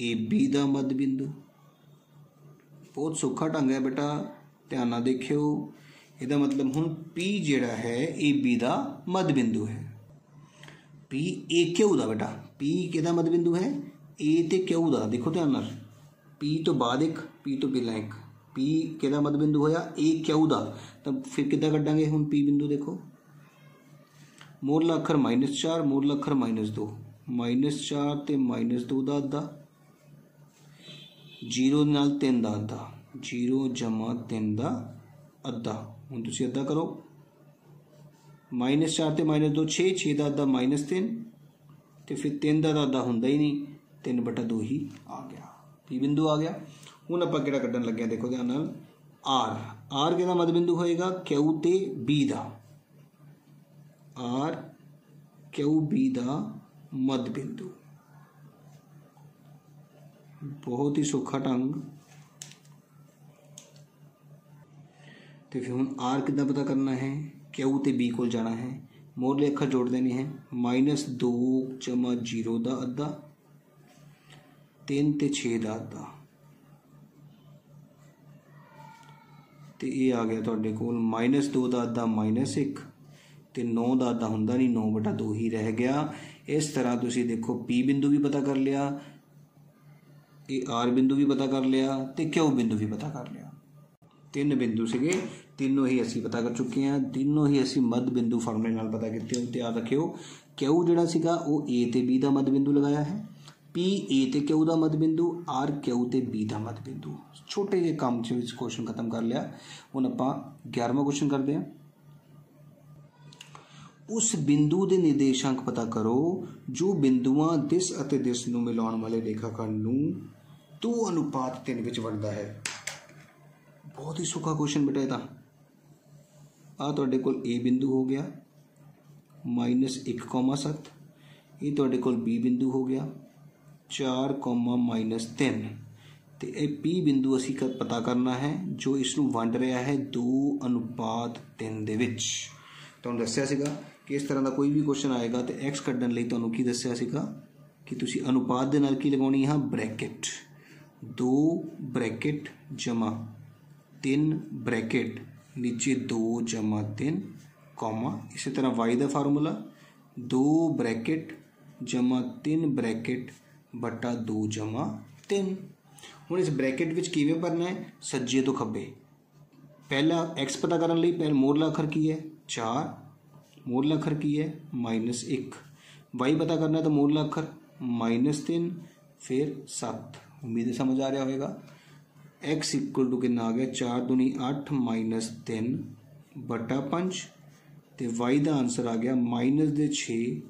AB का मध बिंदु। बहुत सौखा ढंग है बेटा, ध्यान नाल देखियो। ਇਹਦਾ मतलब हुण P जिहड़ा है AB का मध बिंदु है। P A Q का बेटा, P किहदा मध बिंदु है? A ते Q का। देखो ध्यान नाल, P तो बाद एक, P तो पहला एक। P किहदा मध बिंदु होया? A Q का। तो फिर किद्दां कड्डांगे हुण P बिंदु? देखो मोरला अखर -4, मोरला अखर -2, -4 ते -2 का अद्धा, 0 नाल 3 का अद्धा, 0 जमा 3 का अद्धा। हुण तुसीं अद्धा करो, -4 ते -2 6, 6 का अद्धा -3 ते फिर 3 का अद्धा हुंदा ही नहीं, 3/2 ही आ गया। P बिंदु आ गया। हुण आपां किहड़ा कड्डण लगे हां? देखो ध्यान नाल, R किहदा मध बिंदु होएगा? Q ते B का। R Q B का मध बिंदु। बहुत ही सौखा ढंग। तो फिर हुण R कितना पता करना है? Q ते B को जाना है, मोरले अखर जोड़ देने हैं। -2 जमा 0 का अद्धा, 3 ते 6 का अद्धा, तो ये आ गया तुहाडे कोल -2 का अद्धा -1 ते 9 का अद्धा हुंदा नहीं, 9/2 ही रह गया। इस तरह तुसीं देखो P बिंदु भी पता कर लिया, ये R बिंदु भी पता कर लिया, तो Q बिंदु भी पता कर लिया। 3 बिंदु सीगे, तीनों ही असीं पता कर चुके हैं। तीनों ही असीं मध बिंदु फार्मूले नाल पता कीते। तो याद रखियो Q जिहड़ा सीगा वो A ते B का मध बिंदु लगाया है, P A ते Q का मध बिंदु, R Q ते B का मध बिंदु। छोटे जे काम च क्वेश्चन खत्म कर लिया। हुण आपां 11वां क्वेश्चन करते हैं। उस बिंदु के निर्देशांक पता करो जो बिंदुआं दिस अते दिस नूं मिलाउण वाले रेखाखंड नूं 2:3 विच वंडदा है। बहुत ही सौखा क्वेश्चन बेटा ये। आ तुहाडे कोल A बिंदु हो गया -1,7, ये तुहाडे कोल B बिंदु हो गया 4, -3, तो ये P बिंदु असीं पता करना है जो इसनूं वंड रहा है 2:3 दे विच। तुहानूं दस्सिया सीगा कि इस तरह का कोई भी क्वेश्चन आएगा तो एक्स कड्ढण लई तुहानूं की दस्सिया सीगा कि तुसीं अनुपात दे नाल की लगाउणी है? ब्रैकेट। 2 ब्रैकेट जमा 3 ब्रैकेट नीचे 2 जमा 3 कॉमा। इसी तरह y का फार्मूला 2 ब्रैकेट जमा 3 ब्रैकेट बटा 2 जमा 3। हुण इस ब्रैकेट विच किवें भरना है? सज्जे तो खब्बे। पहला x पता करने लई पहले मोरला अखर की है? 4, मोरला अखर की है? -1। y पता करना है तो मोरला अखर -3 फिर 7। उम्मीद है समझ आ रहा होगा। x इक्वल टू कितना आ गया? 4 दूनी 8 -3 बटा 5, तो y का आंसर आ गया -6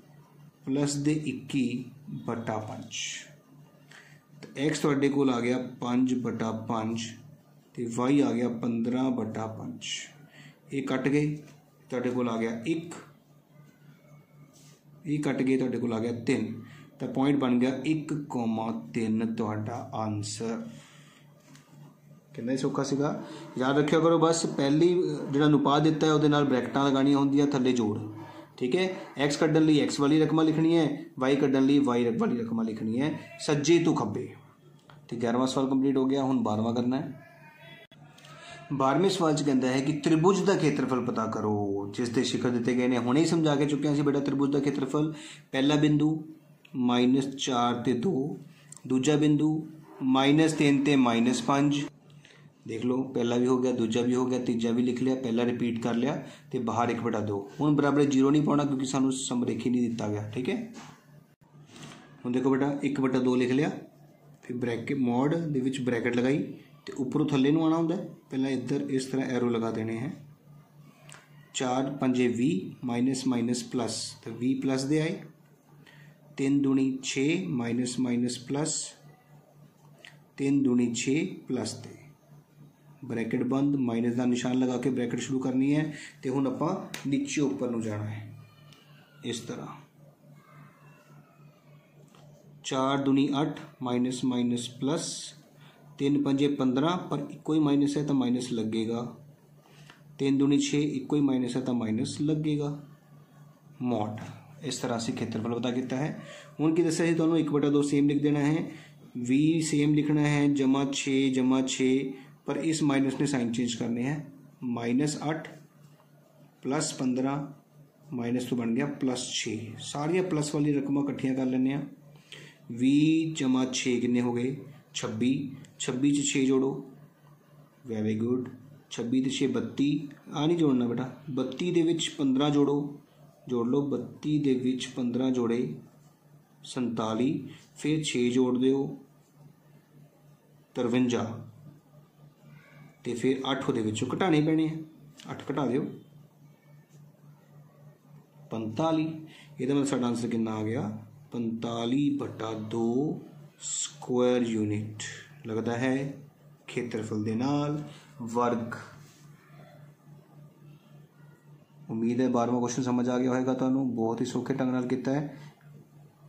+ 21 बटा 5। तो x तुहाडे कोल आ गया 5/5 तो y आ गया 15/5। ये कट गए, तुहाडे कोल आ गया 1, ये कट गए, तुहाडे कोल आ गया 3, तो पॉइंट बन गया 1,3 तुहाडा आंसर। कितना ही सौखा सीगा, याद रखिया करो। बस पहली जिहड़ा अनुपात दिता है उहदे नाल ब्रैकेटां लगाणियां होंदियां, थल्ले जोड़, ठीक है। एक्स कड्ढण लई एक्स वाली रकमा लिखनी है, वाई कड्ढण लई वाई वाली रकमा लिखनी है, सज्जे तो खब्बे। तो 11वां सवाल कंप्लीट हो गया। हुण 12वां करना है। 12वें सवाल च कहता है कि त्रिभुज का खेत्रफल पता करो जिसके शिखर दिते गए हैं। हुणे ही समझा के चुके हैं बेटा त्रिभुज का खेत्रफल। पहला बिंदु -4 ते 2, दूजा बिंदु -3 ते -5। देख लो, पहला भी हो गया, दूजा भी हो गया, तीजा भी लिख लिया, पहला रिपीट कर लिया, तो बाहर 1/2। हुण बराबर 0 नहीं पाना क्योंकि सानू समरेखी नहीं दिता गया, ठीक है। हुण देखो बेटा 1/2 लिख लिया, फिर ब्रैकेट मॉड दे विच ब्रैकेट लगाई, तो उपरों थल्ले नूं आना हुंदा है। पहला इधर इस तरह एरो लगा देने हैं। 4 पंजे 20 माइनस माइनस प्लस, तो 20 प्लस दे आए। 3 दूनी 6 माइनस माइनस प्लस, 3 दूनी 6 प्लस दे, ब्रैकेट बंद, माइनस का निशान लगा के ब्रैकेट शुरू करनी है। तो हुण आपां नीचे उपर नूं जाना है इस तरह। 4 दूनी 8 माइनस माइनस प्लस, 3 पंजे 15, पर इको ही माइनस है तो माइनस लगेगा। 3 दूनी 6, इको ही माइनस है तो माइनस लगेगा। मॉड इस तरह से खेत्रफल पता किया है। हुण की दस्सिया तुहानूं 1/2 सेम लिख देना है, v सेम लिखना है, जमा 6, पर इस माइनस ने साइन चेंज करने हैं। -8 प्लस 15 माइनस तो बन गया +6। सारिया प्लस वाली रकमां इकट्ठियां कर लेने हैं। 20 जमा 6 कितने हो गए 26, 26 च 6 जोड़ो, वेरी गुड। 26 ते 6 32, आ नहीं जोड़ना बेटा। 32 दे विच 15 जोड़ो, जोड़ लो। 32 दे विच 15 जोड़े 47, फिर 6 जोड़ दो 53, तो फिर 8 दे विचों घटाने पैने हैं। 8 घटा दो 45। ये मतलब साडा आंसर कितना आ गया 45/2 स्क्वायर यूनिट लगता है खेत्रफल दे नाल वर्ग। उम्मीद है 12वां क्वेश्चन समझ आ गया होगा तुहानूं। बहुत ही सौखे ढंग नाल कीता है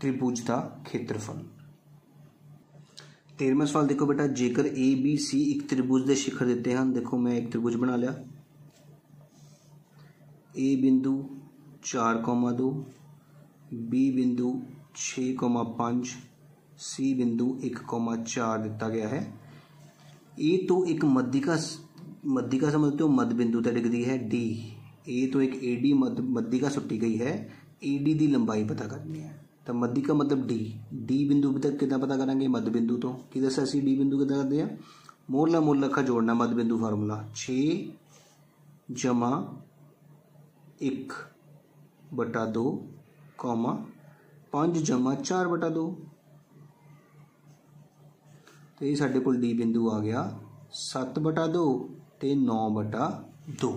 त्रिभुज का खेत्रफल। 13वां सवाल देखो बेटा, जेकर ABC एक त्रिभुज के शिखर दिते हैं। देखो मैं एक त्रिभुज बना लिया। A बिंदु 4,2, B बिंदु 6,5, C बिंदु 1,4 दिता गया है। A तो एक मध्यिका समझते हो, मध्य बिंदु तक डिगदी है D। A तो एक AD मध्यिका सुट्टी गई है, AD की लंबाई पता करनी है। तो मध्यिका मतलब D बिंदु तक कितना पता करेंगे मध्य बिंदु तो। कि दसा असीं D बिंदु कितना करते हैं, मोरला मोरला अखा जोड़ना मध्य बिंदु फार्मूला 6 जमा 1/2 कॉमा 5 जमा 4/2। तो ये साढ़े कोल D बिंदु आ गया 7/2 ते 9/2।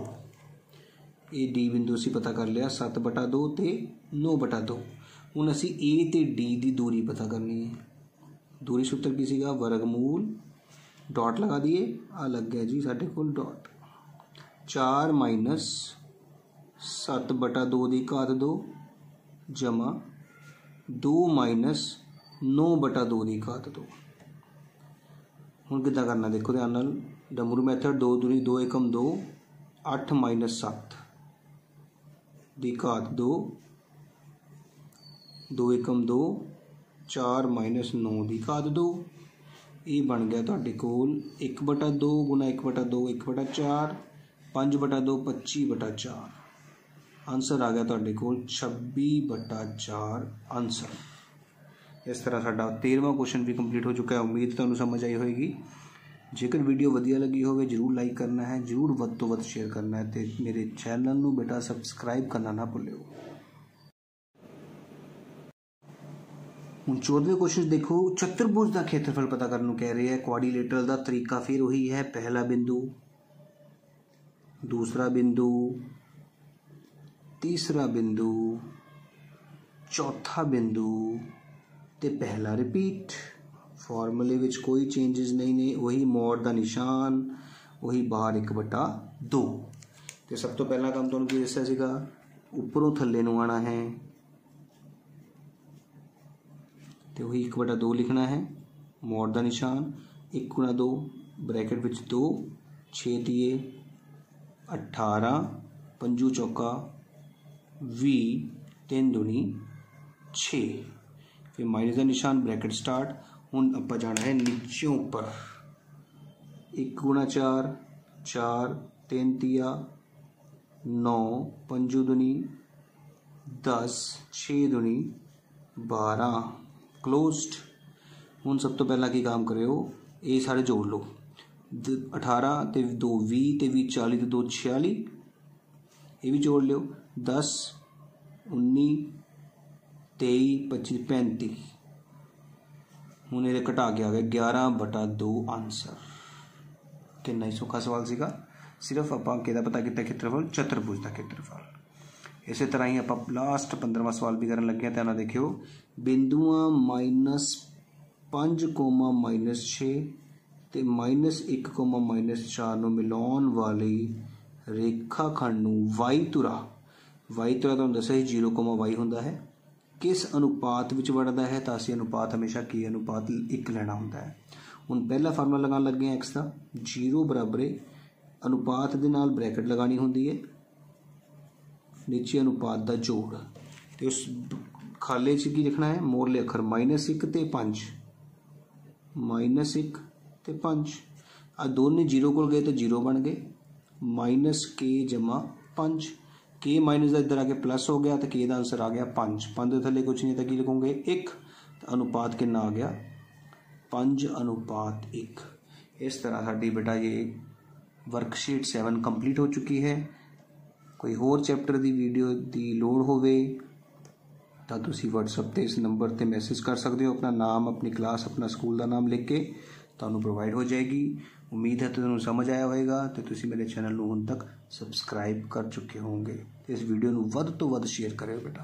ये D बिंदु असीं पता कर लिया 7/2 ते 9/2। हुण असीं A ते D की दूरी पता करनी है। दूरी सूत्र की सीगा वर्गमूल, डॉट लगा दिए, आ लग गया जी साढ़े कोल डॉट। 4 माइनस 7/2 की घात 2 जमा 2 माइनस 9/2 की घात 2। हुण कितना करना देखो ध्यान नाल, डमरू मैथड 2 दूनी 2 एकम 2, 8 माइनस 7 की घात 2, 2 एकम 2, 4 माइनस 9 की घात 2। ये बन गया तुहाडे कोल 1/2 गुना 1/2 1/4, 5/2 25/4। आंसर आ गया तुहाडे कोल 26/4 आंसर। इस तरह साडा 13वां क्वेश्चन भी कंप्लीट हो चुका है। उम्मीद तुहानूं समझ आई होएगी। जेकर वीडियो वधिया लगी होवे जरूर लाइक करना है, जरूर वध तो वध शेयर करना है, तो मेरे चैनल नूं बेटा सबसक्राइब करना ना भुल्लिओ। हुण 14वें क्वेश्चन देखो, चतुर्भुज का खेत्रफल पता करने को कह रहे हैं। क्वाड्रिलेटरल का तरीका फिर वही है, पहला बिंदु, दूसरा बिंदु, तीसरा बिंदु, चौथा बिंदु ते पहला रिपीट। फॉर्मूले विच कोई चेंजेस नहीं ने, वही मोड़ का निशान, वही बाहर 1/2। तो सब तो पहला काम तुहानूं की दस्सिया सीगा, उपरों थल्ले नूं आना है, तो वही 1/2 लिखना है, मोड़ का निशान 1 × 2 ब्रैकेट विच 2 6 दिए 18 5 चौका 20 3 दूनी 6 फिर माइनस का निशान ब्रैकेट स्टार्ट। हुण आपां जाना है नीचों उपर 1 × 4 4 3 तिया 9 5 दूनी 10 6 दूनी 12 क्लोज्ड। हुण सब तो पहला की काम करियो ये सारे जोड़ लो 18 ते 2 20 ते 20 40 ते 2 46 ये भी जोड़ लियो 10 19 23 25 35। हुण ये घटा के आ गया 11/2 आंसर। कितना ही सौखा सवाल सीगा, सिर्फ आपां किहदा पता किया खेत्रफल चतुर्भुज का खेत्रफल। इस तरह ही आप लास्ट 15वां सवाल भी करन लगे। ध्यान देखियो बिंदुआं -5, -6 ते -1, -4 नूं मिलाउण वाली रेखाखंड नूं वाई तुरा तुहानूं दस्सिआ ਸੀ 0, हुंदा है किस अनुपात विच बढ़दा है। तो असीं अनुपात हमेशा की अनुपात 1 लेना हुंदा है। हुण पहला फार्मूला लगान लगे हैं एक्स का 0 बराबर अनुपात दे नाल ब्रैकेट लगानी हुंदी है नीचे अनुपात का जोड़। तो उस खाले च की लिखना है मोरले अखर -1 ते 5 -1 ते 5 आ दोनों 0 को गए तो 0 बन गए -k = 5 k माइनस का इधर आके प्लस हो गया तो k का आंसर आ गया 5 5 थले कुछ नहीं तो की लिखोगे 1 तो अनुपात कितना आ गया 5:1। इस तरह साडी बेटा ये वर्कशीट 7 कंप्लीट हो चुकी है। कोई होर चैप्टर की वीडियो की लोड़ होवे तो तुसी WhatsApp ते इस नंबर ते मैसेज कर सकते हो। अपना नाम अपनी क्लास अपना स्कूल का नाम लिख के तुहानूं प्रोवाइड हो जाएगी। उम्मीद है तुहानूं समझ आया होगा तो तुसी मेरे चैनल नूं हुण तक सबसक्राइब कर चुके होंगे। इस वीडियो नूं वध तो वध शेयर करियो बेटा।